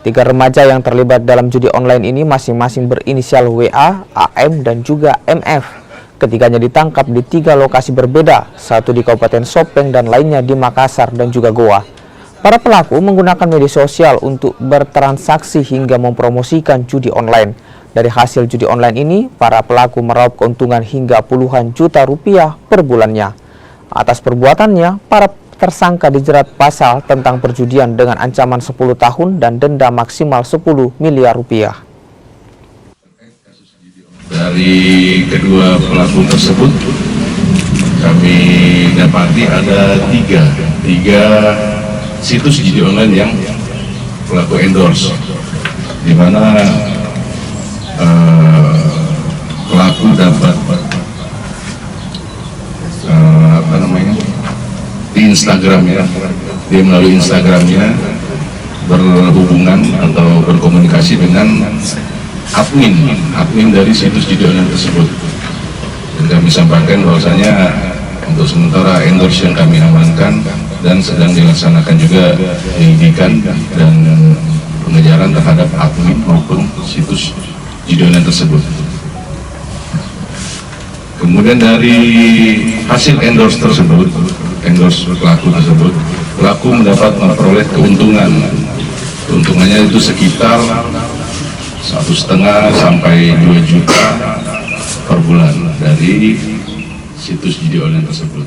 Tiga remaja yang terlibat dalam judi online ini masing-masing berinisial WA, AM, dan juga MF. Ketiganya ditangkap di 3 lokasi berbeda, satu di Kabupaten Sopeng dan lainnya di Makassar dan juga Goa. Para pelaku menggunakan media sosial untuk bertransaksi hingga mempromosikan judi online. Dari hasil judi online ini, para pelaku meraup keuntungan hingga puluhan juta rupiah per bulannya. Atas perbuatannya, para tersangka dijerat pasal tentang perjudian dengan ancaman 10 tahun dan denda maksimal 10 miliar rupiah. Dari kedua pelaku tersebut, kami dapati ada tiga situs judi online yang pelaku endorse, di mana pelaku dapat di Instagramnya, dia melalui Instagramnya berhubungan atau berkomunikasi dengan admin dari situs judi online tersebut. Dan kami sampaikan bahwasanya untuk sementara endorse yang kami amankan dan sedang dilaksanakan juga penyidikan dan pengejaran terhadap admin maupun situs judi online tersebut. Kemudian dari hasil endorse tersebut, endorse pelaku tersebut, pelaku memperoleh keuntungan. Keuntungannya itu sekitar 1,5 sampai 2 juta per bulan dari situs judi online tersebut.